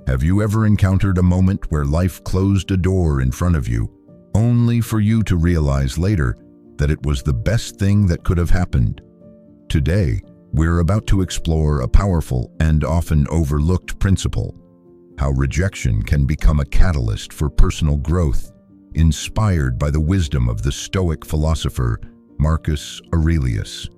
Have you ever encountered a moment where life closed a door in front of you, only for you to realize later that it was the best thing that could have happened? Today, we're about to explore a powerful and often overlooked principle: how rejection can become a catalyst for personal growth, inspired by the wisdom of the Stoic philosopher Marcus Aurelius.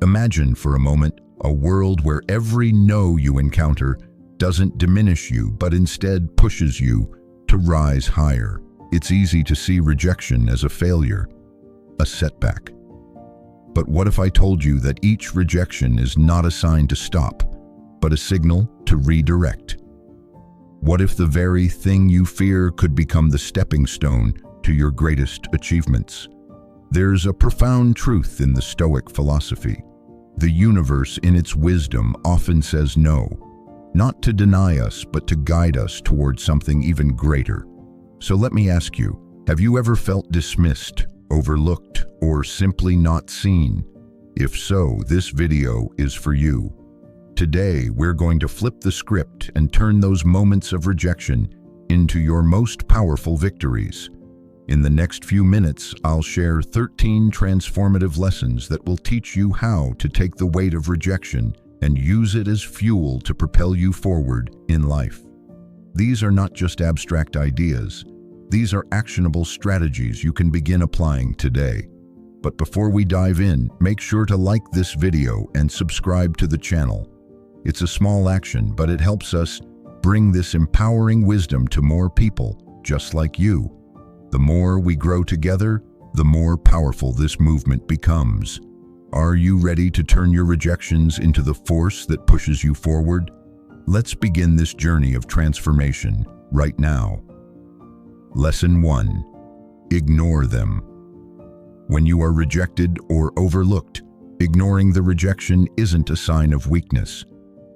Imagine for a moment a world where every no you encounter doesn't diminish you, but instead pushes you to rise higher. It's easy to see rejection as a failure, a setback. But what if I told you that each rejection is not a sign to stop, but a signal to redirect? What if the very thing you fear could become the stepping stone to your greatest achievements? There's a profound truth in the Stoic philosophy. The universe, in its wisdom, often says no, not to deny us, but to guide us towards something even greater. So let me ask you, have you ever felt dismissed, overlooked, or simply not seen? If so, this video is for you. Today, we're going to flip the script and turn those moments of rejection into your most powerful victories. In the next few minutes, I'll share 13 transformative lessons that will teach you how to take the weight of rejection and use it as fuel to propel you forward in life. These are not just abstract ideas. These are actionable strategies you can begin applying today. But before we dive in, make sure to like this video and subscribe to the channel. It's a small action, but it helps us bring this empowering wisdom to more people just like you. The more we grow together, the more powerful this movement becomes. Are you ready to turn your rejections into the force that pushes you forward? Let's begin this journey of transformation right now. Lesson 1. Ignore them. When you are rejected or overlooked, ignoring the rejection isn't a sign of weakness.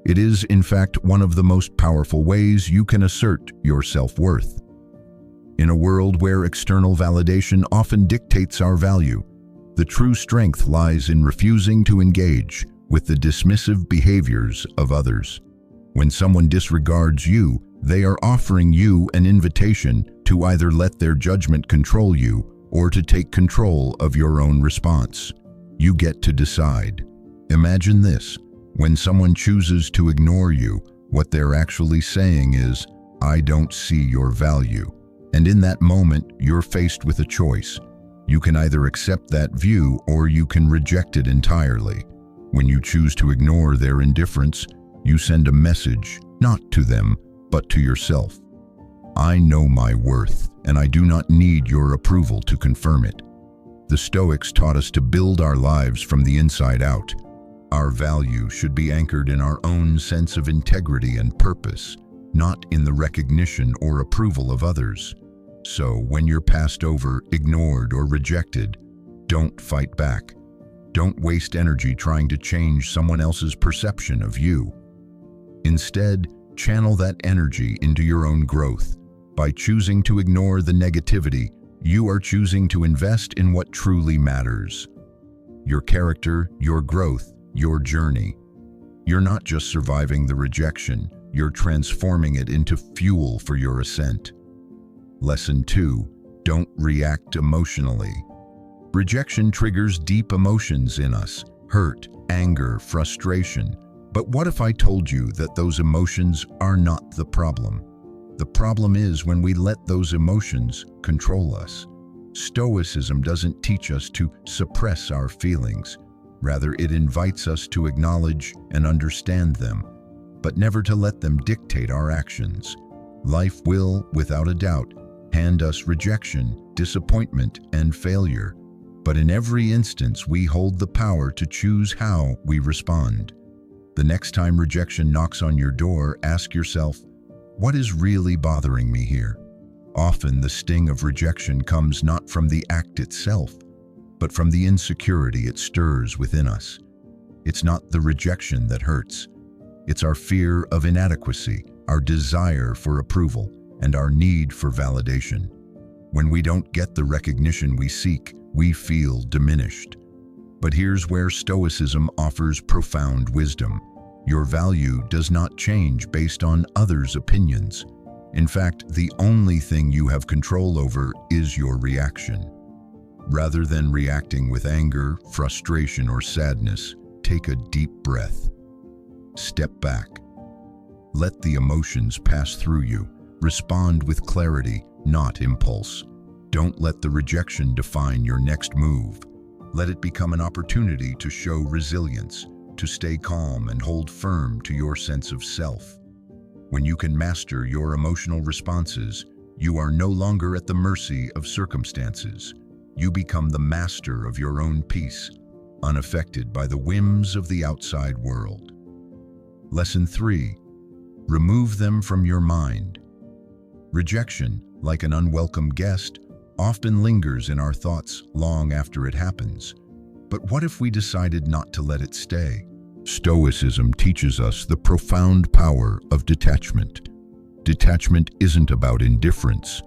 It is, in fact, one of the most powerful ways you can assert your self-worth. In a world where external validation often dictates our value, the true strength lies in refusing to engage with the dismissive behaviors of others. When someone disregards you, they are offering you an invitation to either let their judgment control you or to take control of your own response. You get to decide. Imagine this: when someone chooses to ignore you, what they're actually saying is, "I don't see your value." And in that moment, you're faced with a choice. You can either accept that view or you can reject it entirely. When you choose to ignore their indifference, you send a message, not to them, but to yourself. I know my worth, and I do not need your approval to confirm it. The Stoics taught us to build our lives from the inside out. Our value should be anchored in our own sense of integrity and purpose, not in the recognition or approval of others. So when you're passed over, ignored, or rejected, don't fight back. Don't waste energy trying to change someone else's perception of you. Instead, channel that energy into your own growth. By choosing to ignore the negativity, you are choosing to invest in what truly matters: your character, your growth, your journey. You're not just surviving the rejection, you're transforming it into fuel for your ascent. Lesson 2. Don't react emotionally. Rejection triggers deep emotions in us: hurt, anger, frustration. But what if I told you that those emotions are not the problem? The problem is when we let those emotions control us. Stoicism doesn't teach us to suppress our feelings. Rather, it invites us to acknowledge and understand them, but never to let them dictate our actions. Life will, without a doubt, hand us rejection, disappointment, and failure. But in every instance, we hold the power to choose how we respond. The next time rejection knocks on your door, ask yourself, what is really bothering me here? Often the sting of rejection comes not from the act itself, but from the insecurity it stirs within us. It's not the rejection that hurts. It's our fear of inadequacy, our desire for approval, and our need for validation. When we don't get the recognition we seek, we feel diminished. But here's where Stoicism offers profound wisdom. Your value does not change based on others' opinions. In fact, the only thing you have control over is your reaction. Rather than reacting with anger, frustration, or sadness, take a deep breath. Step back. Let the emotions pass through you. Respond with clarity, not impulse. Don't let the rejection define your next move. Let it become an opportunity to show resilience, to stay calm and hold firm to your sense of self. When you can master your emotional responses, you are no longer at the mercy of circumstances. You become the master of your own peace, unaffected by the whims of the outside world. Lesson 3. Remove them from your mind. Rejection, like an unwelcome guest, often lingers in our thoughts long after it happens. But what if we decided not to let it stay? Stoicism teaches us the profound power of detachment. Detachment isn't about indifference.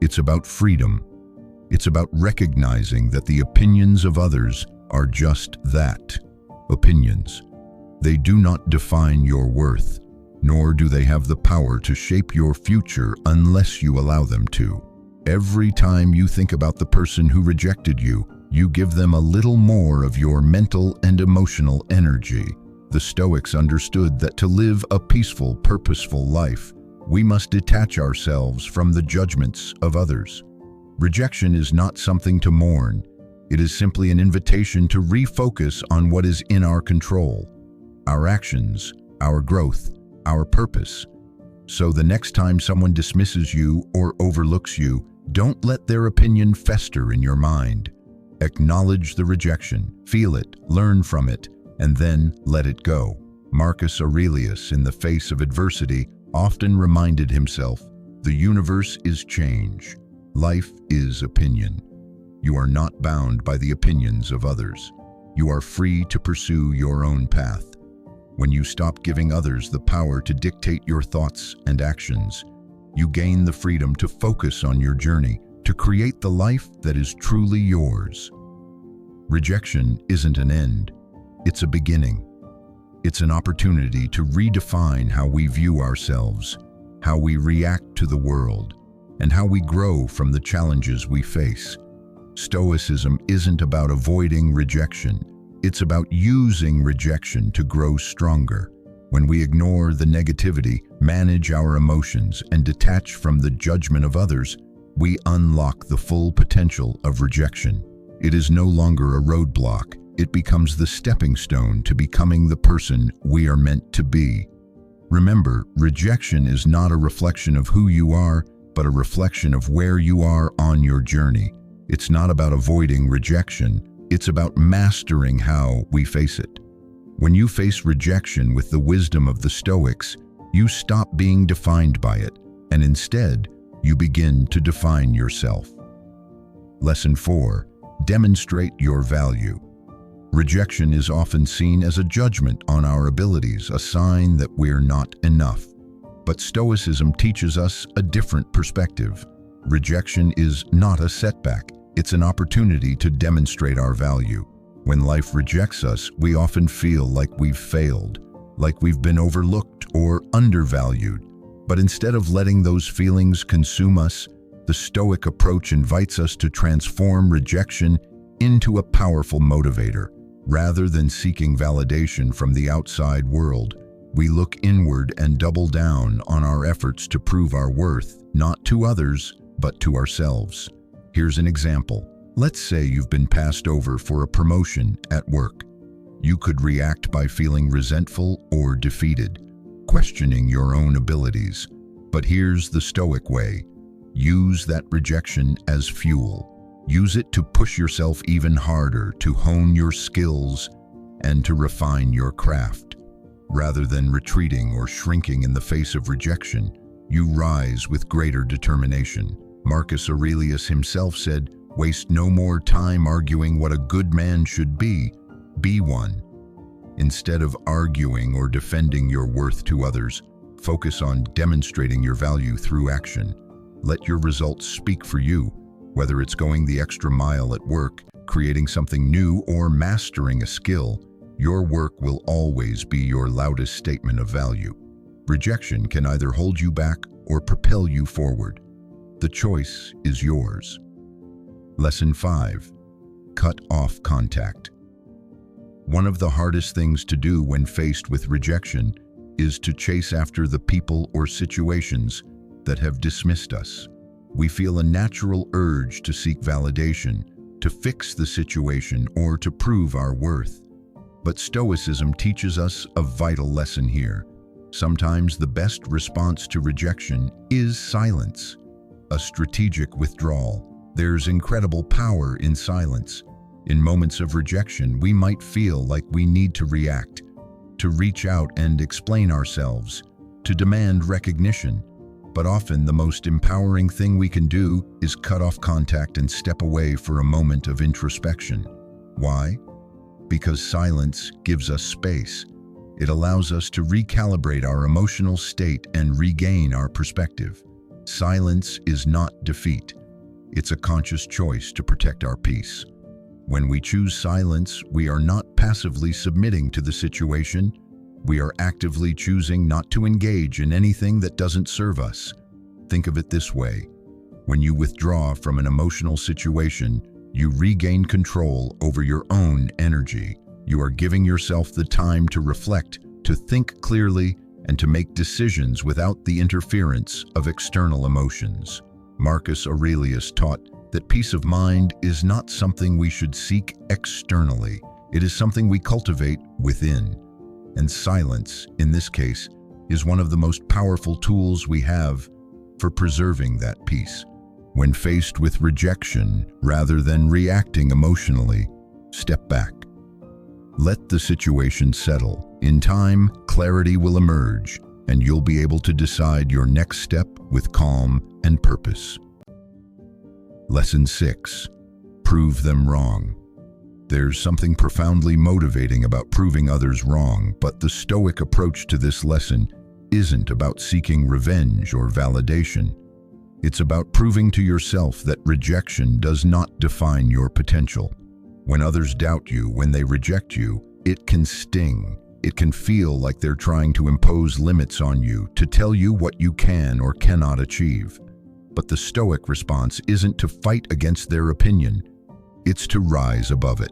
It's about freedom. It's about recognizing that the opinions of others are just that, opinions. They do not define your worth, nor do they have the power to shape your future unless you allow them to. Every time you think about the person who rejected you, you give them a little more of your mental and emotional energy. The Stoics understood that to live a peaceful, purposeful life, we must detach ourselves from the judgments of others. Rejection is not something to mourn. It is simply an invitation to refocus on what is in our control, our actions, our growth, our purpose. So the next time someone dismisses you or overlooks you, don't let their opinion fester in your mind. Acknowledge the rejection, feel it, learn from it, and then let it go. Marcus Aurelius, in the face of adversity, often reminded himself, the universe is change. Life is opinion. You are not bound by the opinions of others. You are free to pursue your own path. When you stop giving others the power to dictate your thoughts and actions, you gain the freedom to focus on your journey, to create the life that is truly yours. Rejection isn't an end, it's a beginning. It's an opportunity to redefine how we view ourselves, how we react to the world, and how we grow from the challenges we face. Stoicism isn't about avoiding rejection. It's about using rejection to grow stronger. When we ignore the negativity, manage our emotions, and detach from the judgment of others, we unlock the full potential of rejection. It is no longer a roadblock. It becomes the stepping stone to becoming the person we are meant to be. Remember, rejection is not a reflection of who you are, but a reflection of where you are on your journey. It's not about avoiding rejection. It's about mastering how we face it. When you face rejection with the wisdom of the Stoics, you stop being defined by it, and instead, you begin to define yourself. Lesson 4. Demonstrate your value. Rejection is often seen as a judgment on our abilities, a sign that we're not enough. But Stoicism teaches us a different perspective. Rejection is not a setback. It's an opportunity to demonstrate our value. When life rejects us, we often feel like we've failed, like we've been overlooked or undervalued. But instead of letting those feelings consume us, the Stoic approach invites us to transform rejection into a powerful motivator. Rather than seeking validation from the outside world, we look inward and double down on our efforts to prove our worth, not to others, but to ourselves. Here's an example. Let's say you've been passed over for a promotion at work. You could react by feeling resentful or defeated, questioning your own abilities. But here's the Stoic way. Use that rejection as fuel. Use it to push yourself even harder, to hone your skills, and to refine your craft. Rather than retreating or shrinking in the face of rejection, you rise with greater determination. Marcus Aurelius himself said, "Waste no more time arguing what a good man should be one." Instead of arguing or defending your worth to others, focus on demonstrating your value through action. Let your results speak for you, whether it's going the extra mile at work, creating something new, or mastering a skill. Your work will always be your loudest statement of value. Rejection can either hold you back or propel you forward. The choice is yours. Lesson 5. Cut off contact. One of the hardest things to do when faced with rejection is to chase after the people or situations that have dismissed us. We feel a natural urge to seek validation, to fix the situation, or to prove our worth. But Stoicism teaches us a vital lesson here. Sometimes the best response to rejection is silence, a strategic withdrawal. There's incredible power in silence. In moments of rejection, we might feel like we need to react, to reach out and explain ourselves, to demand recognition. But often the most empowering thing we can do is cut off contact and step away for a moment of introspection. Why? Because silence gives us space. It allows us to recalibrate our emotional state and regain our perspective. Silence is not defeat. It's a conscious choice to protect our peace. When we choose silence, we are not passively submitting to the situation. We are actively choosing not to engage in anything that doesn't serve us. Think of it this way. When you withdraw from an emotional situation, you regain control over your own energy. You are giving yourself the time to reflect, to think clearly, and to make decisions without the interference of external emotions. Marcus Aurelius taught that peace of mind is not something we should seek externally. It is something we cultivate within. And silence, in this case, is one of the most powerful tools we have for preserving that peace. When faced with rejection, rather than reacting emotionally, step back. Let the situation settle. In time, clarity will emerge, and you'll be able to decide your next step with calm and purpose. Lesson 6. Prove them wrong. There's something profoundly motivating about proving others wrong, but the Stoic approach to this lesson isn't about seeking revenge or validation. It's about proving to yourself that rejection does not define your potential. When others doubt you, when they reject you, it can sting. It can feel like they're trying to impose limits on you, to tell you what you can or cannot achieve. But the Stoic response isn't to fight against their opinion. It's to rise above it.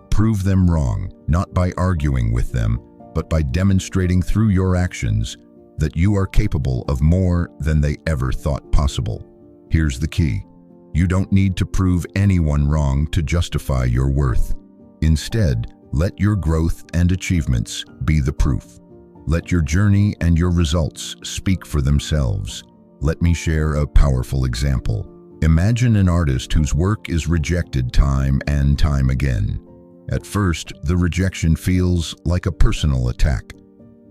Prove them wrong, not by arguing with them, but by demonstrating through your actions that you are capable of more than they ever thought possible. Here's the key. You don't need to prove anyone wrong to justify your worth. Instead, let your growth and achievements be the proof. Let your journey and your results speak for themselves. Let me share a powerful example. Imagine an artist whose work is rejected time and time again. At first, the rejection feels like a personal attack.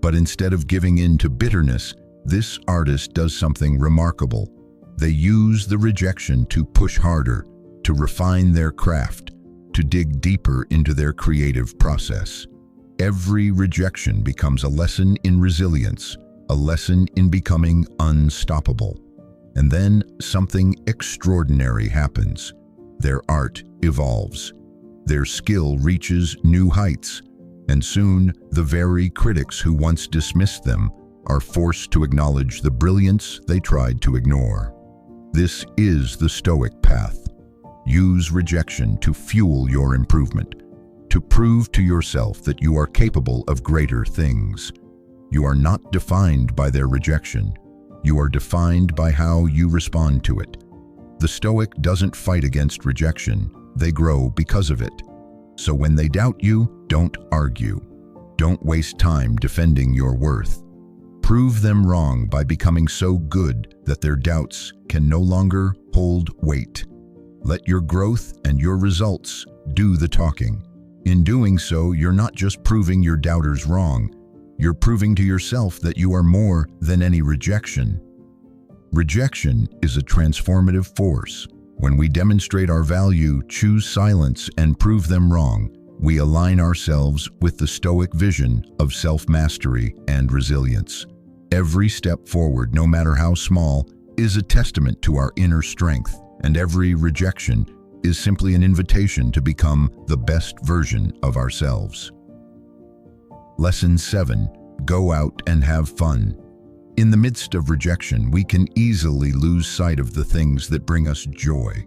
But instead of giving in to bitterness, this artist does something remarkable. They use the rejection to push harder, to refine their craft, to dig deeper into their creative process. Every rejection becomes a lesson in resilience, a lesson in becoming unstoppable. And then something extraordinary happens. Their art evolves. Their skill reaches new heights. And soon, the very critics who once dismissed them are forced to acknowledge the brilliance they tried to ignore. This is the Stoic path. Use rejection to fuel your improvement, to prove to yourself that you are capable of greater things. You are not defined by their rejection. You are defined by how you respond to it. The Stoic doesn't fight against rejection. They grow because of it. So when they doubt you, don't argue. Don't waste time defending your worth. Prove them wrong by becoming so good that their doubts can no longer hold weight. Let your growth and your results do the talking. In doing so, you're not just proving your doubters wrong, you're proving to yourself that you are more than any rejection. Rejection is a transformative force. When we demonstrate our value, choose silence, and prove them wrong, we align ourselves with the Stoic vision of self-mastery and resilience. Every step forward, no matter how small, is a testament to our inner strength, and every rejection is simply an invitation to become the best version of ourselves. Lesson 7. Go out and have fun. In the midst of rejection, we can easily lose sight of the things that bring us joy.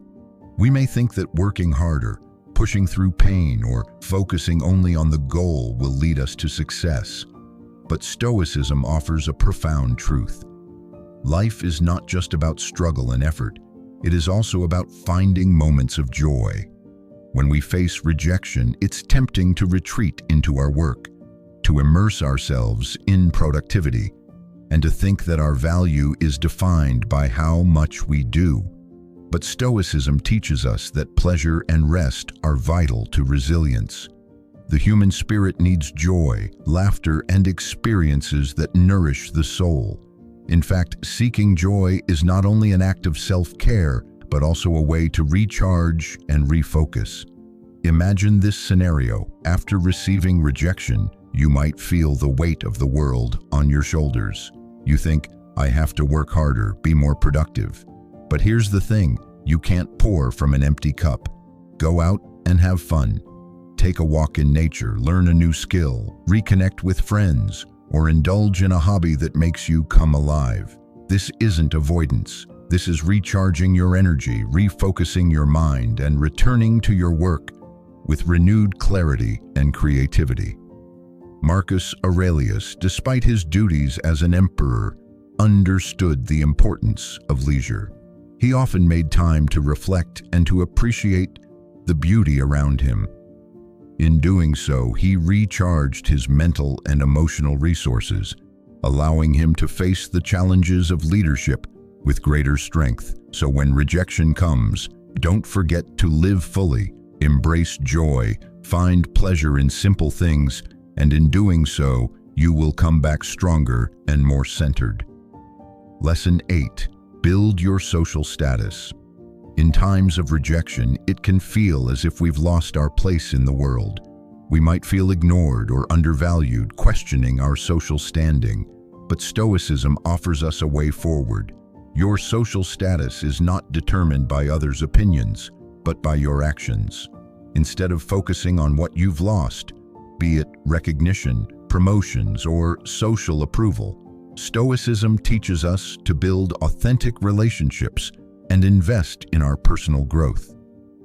We may think that working harder, pushing through pain, or focusing only on the goal will lead us to success. But Stoicism offers a profound truth. Life is not just about struggle and effort. It is also about finding moments of joy. When we face rejection, it's tempting to retreat into our work, to immerse ourselves in productivity, and to think that our value is defined by how much we do. But Stoicism teaches us that pleasure and rest are vital to resilience. The human spirit needs joy, laughter, and experiences that nourish the soul. In fact, seeking joy is not only an act of self-care, but also a way to recharge and refocus. Imagine this scenario. After receiving rejection, you might feel the weight of the world on your shoulders. You think, I have to work harder, be more productive. But here's the thing, you can't pour from an empty cup. Go out and have fun. Take a walk in nature, learn a new skill, reconnect with friends, or indulge in a hobby that makes you come alive. This isn't avoidance. This is recharging your energy, refocusing your mind, and returning to your work with renewed clarity and creativity. Marcus Aurelius, despite his duties as an emperor, understood the importance of leisure. He often made time to reflect and to appreciate the beauty around him. In doing so, he recharged his mental and emotional resources, allowing him to face the challenges of leadership with greater strength. So when rejection comes, don't forget to live fully, embrace joy, find pleasure in simple things, and in doing so, you will come back stronger and more centered. Lesson 8. Build your social status. In times of rejection, it can feel as if we've lost our place in the world. We might feel ignored or undervalued, questioning our social standing. But Stoicism offers us a way forward. Your social status is not determined by others' opinions, but by your actions. Instead of focusing on what you've lost, be it recognition, promotions, or social approval, Stoicism teaches us to build authentic relationships and invest in our personal growth.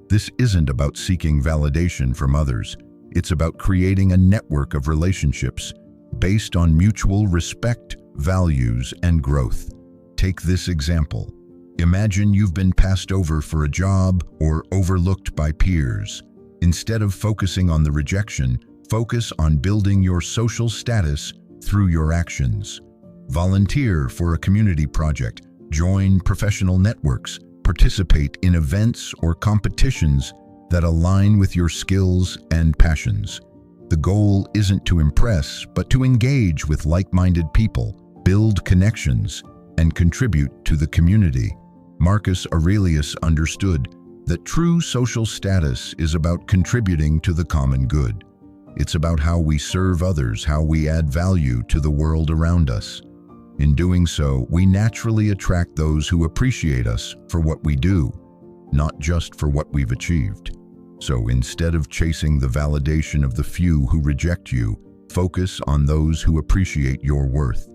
This isn't about seeking validation from others. It's about creating a network of relationships based on mutual respect, values, and growth. Take this example. Imagine you've been passed over for a job or overlooked by peers. Instead of focusing on the rejection, focus on building your social status through your actions. Volunteer for a community project, join professional networks, participate in events or competitions that align with your skills and passions. The goal isn't to impress, but to engage with like-minded people, build connections, and contribute to the community. Marcus Aurelius understood that true social status is about contributing to the common good. It's about how we serve others, how we add value to the world around us. In doing so, we naturally attract those who appreciate us for what we do, not just for what we've achieved. So instead of chasing the validation of the few who reject you, focus on those who appreciate your worth.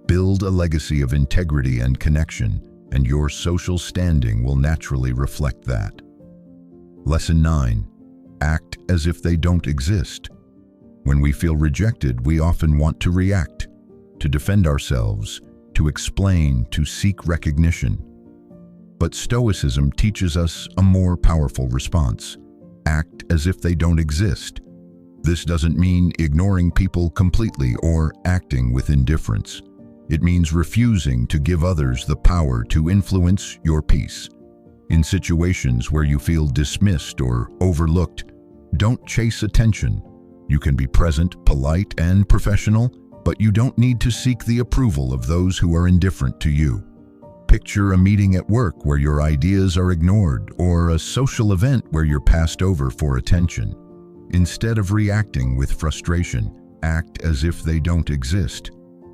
Build a legacy of integrity and connection, and your social standing will naturally reflect that. Lesson 9. Act as if they don't exist. When we feel rejected, we often want to react, to defend ourselves, to explain, to seek recognition. But Stoicism teaches us a more powerful response. Act as if they don't exist. This doesn't mean ignoring people completely or acting with indifference. It means refusing to give others the power to influence your peace. In situations where you feel dismissed or overlooked, don't chase attention. You can be present, polite, and professional, but you don't need to seek the approval of those who are indifferent to you. Picture a meeting at work where your ideas are ignored, or a social event where you're passed over for attention. Instead of reacting with frustration, act as if they don't exist.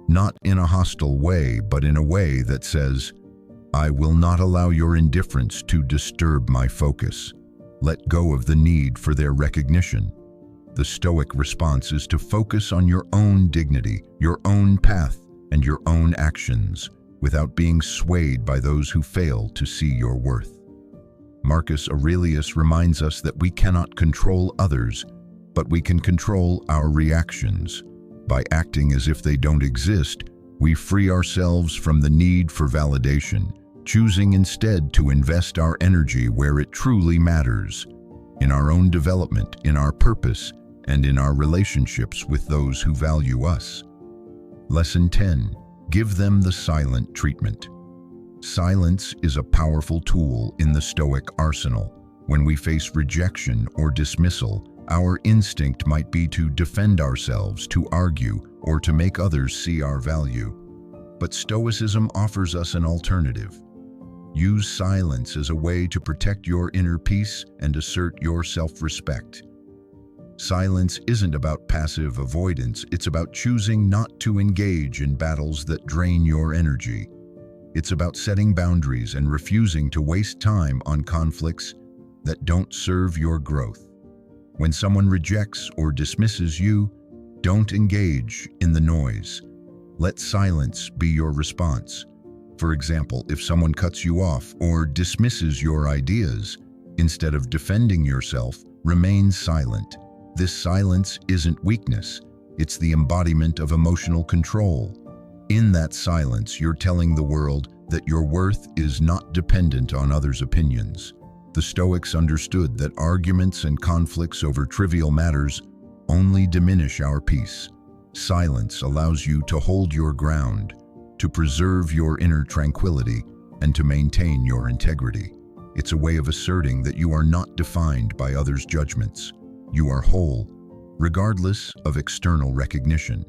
Not in a hostile way, but in a way that says, I will not allow your indifference to disturb my focus. Let go of the need for their recognition. The Stoic response is to focus on your own dignity, your own path, and your own actions, without being swayed by those who fail to see your worth. Marcus Aurelius reminds us that we cannot control others, but we can control our reactions. By acting as if they don't exist, we free ourselves from the need for validation, choosing instead to invest our energy where it truly matters, in our own development, in our purpose, and in our relationships with those who value us. Lesson 10. Give them the silent treatment. Silence is a powerful tool in the Stoic arsenal. When we face rejection or dismissal, our instinct might be to defend ourselves, to argue, or to make others see our value. But Stoicism offers us an alternative. Use silence as a way to protect your inner peace and assert your self-respect. Silence isn't about passive avoidance, it's about choosing not to engage in battles that drain your energy. It's about setting boundaries and refusing to waste time on conflicts that don't serve your growth. When someone rejects or dismisses you, don't engage in the noise. Let silence be your response. For example, if someone cuts you off or dismisses your ideas, instead of defending yourself, remain silent. This silence isn't weakness, it's the embodiment of emotional control. In that silence, you're telling the world that your worth is not dependent on others' opinions. The Stoics understood that arguments and conflicts over trivial matters only diminish our peace. Silence allows you to hold your ground, to preserve your inner tranquility, and to maintain your integrity. It's a way of asserting that you are not defined by others' judgments. You are whole, regardless of external recognition.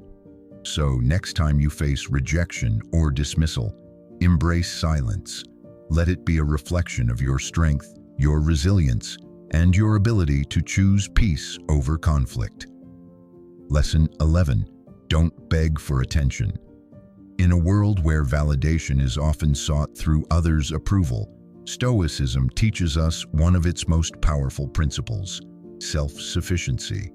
So, next time you face rejection or dismissal, embrace silence. Let it be a reflection of your strength, your resilience, and your ability to choose peace over conflict. Lesson 11. Don't beg for attention. In a world where validation is often sought through others' approval, Stoicism teaches us one of its most powerful principles: self-sufficiency.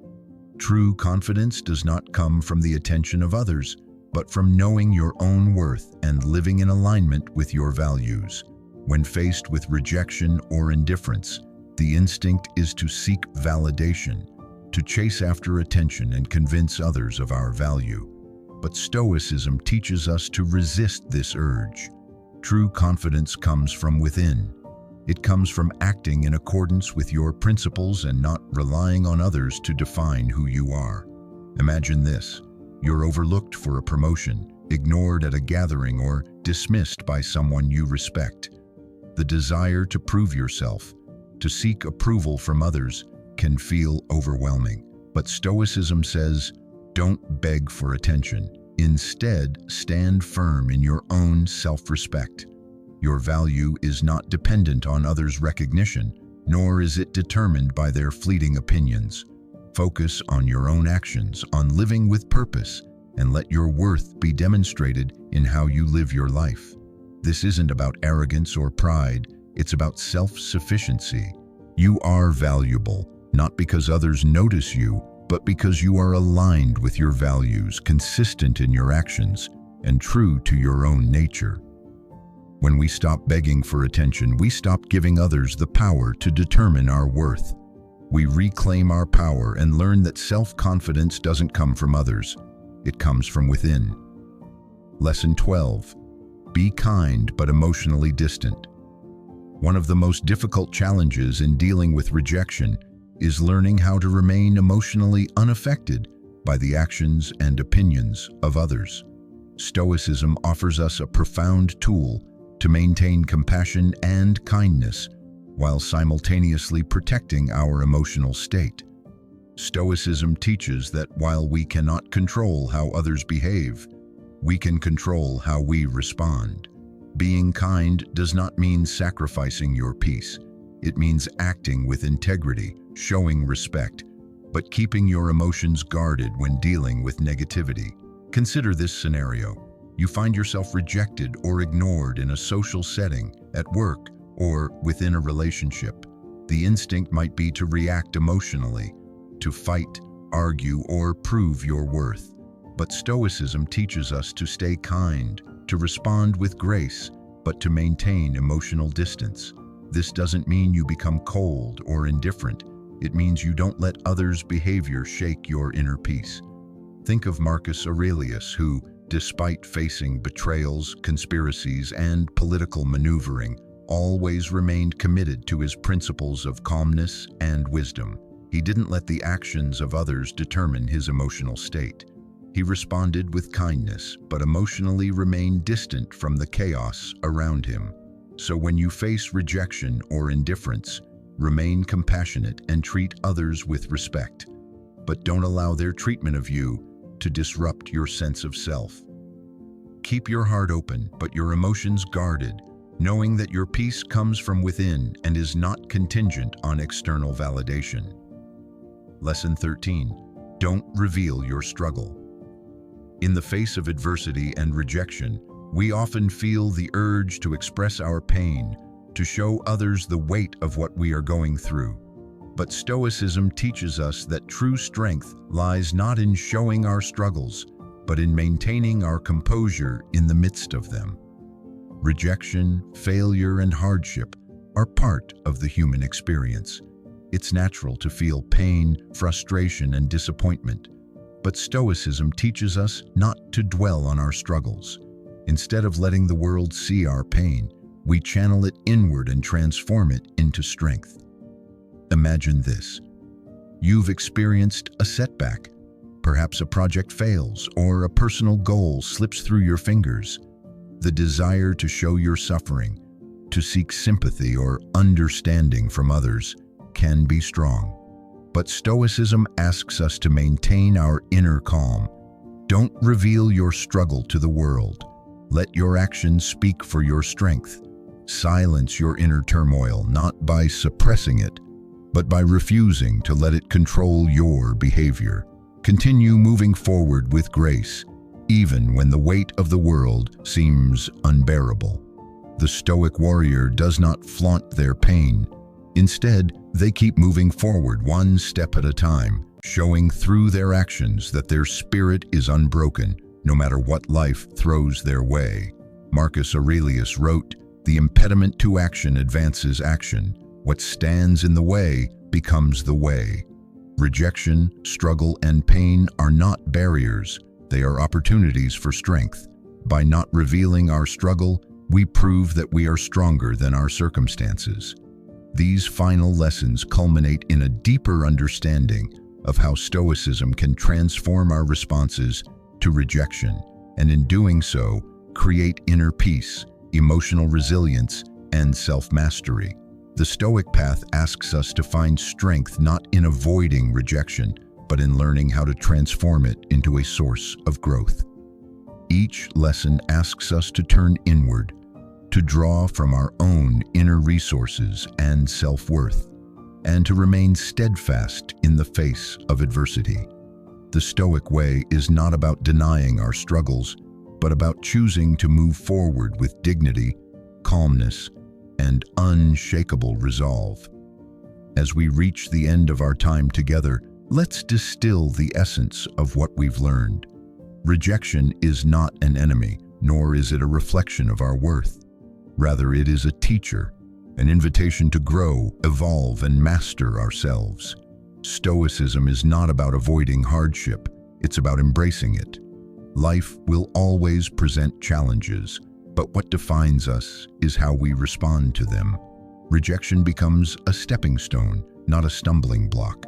True confidence does not come from the attention of others, but from knowing your own worth and living in alignment with your values. When faced with rejection or indifference, the instinct is to seek validation, to chase after attention and convince others of our value. But Stoicism teaches us to resist this urge. True confidence comes from within. It comes from acting in accordance with your principles and not relying on others to define who you are. Imagine this: you're overlooked for a promotion, ignored at a gathering, or dismissed by someone you respect. The desire to prove yourself, to seek approval from others, can feel overwhelming. But Stoicism says, don't beg for attention. Instead, stand firm in your own self-respect. Your value is not dependent on others' recognition, nor is it determined by their fleeting opinions. Focus on your own actions, on living with purpose, and let your worth be demonstrated in how you live your life. This isn't about arrogance or pride, it's about self-sufficiency. You are valuable, not because others notice you, but because you are aligned with your values, consistent in your actions, and true to your own nature. When we stop begging for attention, we stop giving others the power to determine our worth. We reclaim our power and learn that self-confidence doesn't come from others, it comes from within. Lesson 12. Be kind but emotionally distant. One of the most difficult challenges in dealing with rejection is learning how to remain emotionally unaffected by the actions and opinions of others. Stoicism offers us a profound tool to maintain compassion and kindness while simultaneously protecting our emotional state. Stoicism teaches that while we cannot control how others behave, we can control how we respond. Being kind does not mean sacrificing your peace. It means acting with integrity, showing respect, but keeping your emotions guarded when dealing with negativity. Consider this scenario. You find yourself rejected or ignored in a social setting, at work, or within a relationship. The instinct might be to react emotionally, to fight argue, or prove your worth. But Stoicism teaches us to stay kind, to respond with grace, but to maintain emotional distance. This doesn't mean you become cold or indifferent. It means you don't let others' behavior shake your inner peace. Think of Marcus Aurelius, who, despite facing betrayals, conspiracies, and political maneuvering, always remained committed to his principles of calmness and wisdom. He didn't let the actions of others determine his emotional state. He responded with kindness, but emotionally remained distant from the chaos around him. So when you face rejection or indifference, remain compassionate and treat others with respect. But don't allow their treatment of you to disrupt your sense of self. Keep your heart open, but your emotions guarded, knowing that your peace comes from within and is not contingent on external validation. Lesson 13. Don't reveal your struggle. In the face of adversity and rejection, we often feel the urge to express our pain, to show others the weight of what we are going through. But Stoicism teaches us that true strength lies not in showing our struggles, but in maintaining our composure in the midst of them. Rejection, failure, and hardship are part of the human experience. It's natural to feel pain, frustration, and disappointment. But Stoicism teaches us not to dwell on our struggles. Instead of letting the world see our pain, we channel it inward and transform it into strength. Imagine this. You've experienced a setback. Perhaps a project fails or a personal goal slips through your fingers. The desire to show your suffering, to seek sympathy or understanding from others, can be strong. But Stoicism asks us to maintain our inner calm. Don't reveal your struggle to the world. Let your actions speak for your strength. Silence your inner turmoil, not by suppressing it, but by refusing to let it control your behavior. Continue moving forward with grace, even when the weight of the world seems unbearable. The Stoic warrior does not flaunt their pain. Instead, they keep moving forward one step at a time, showing through their actions that their spirit is unbroken, no matter what life throws their way. Marcus Aurelius wrote, "The impediment to action advances action. What stands in the way becomes the way." Rejection, struggle, and pain are not barriers. They are opportunities for strength. By not revealing our struggle, we prove that we are stronger than our circumstances. These final lessons culminate in a deeper understanding of how Stoicism can transform our responses to rejection, and in doing so, create inner peace, emotional resilience, and self-mastery. The Stoic path asks us to find strength not in avoiding rejection, but in learning how to transform it into a source of growth. Each lesson asks us to turn inward, to draw from our own inner resources and self-worth, and to remain steadfast in the face of adversity. The Stoic way is not about denying our struggles, but about choosing to move forward with dignity, calmness, and unshakable resolve. As we reach the end of our time together, let's distill the essence of what we've learned. Rejection is not an enemy, nor is it a reflection of our worth. Rather, it is a teacher, an invitation to grow, evolve, and master ourselves. Stoicism is not about avoiding hardship, it's about embracing it. Life will always present challenges, but what defines us is how we respond to them. Rejection becomes a stepping stone, not a stumbling block.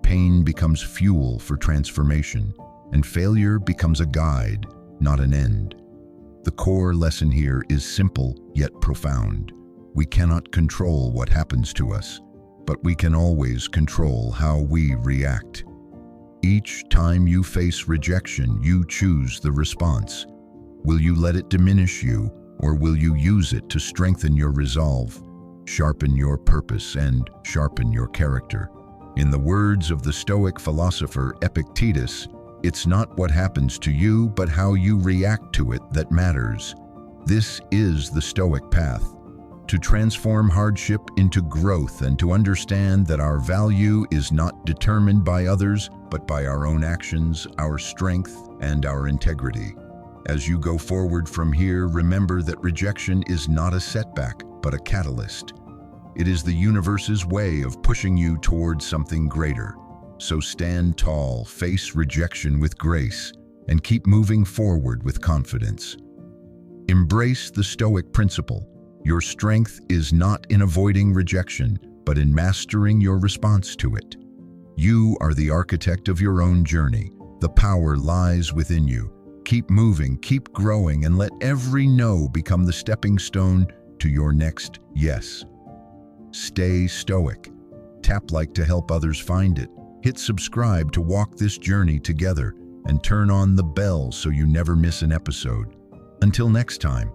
Pain becomes fuel for transformation, and failure becomes a guide, not an end. The core lesson here is simple yet profound. We cannot control what happens to us, but we can always control how we react. Each time you face rejection, you choose the response. Will you let it diminish you, or will you use it to strengthen your resolve, sharpen your purpose, and sharpen your character? In the words of the Stoic philosopher Epictetus, it's not what happens to you, but how you react to it that matters. This is the Stoic path, to transform hardship into growth and to understand that our value is not determined by others, but by our own actions, our strength, and our integrity. As you go forward from here, remember that rejection is not a setback, but a catalyst. It is the universe's way of pushing you towards something greater. So stand tall, face rejection with grace, and keep moving forward with confidence. Embrace the Stoic principle. Your strength is not in avoiding rejection, but in mastering your response to it. You are the architect of your own journey. The power lies within you. Keep moving, keep growing, and let every no become the stepping stone to your next yes. Stay stoic. Tap like to help others find it. Hit subscribe to walk this journey together, and turn on the bell so you never miss an episode. Until next time.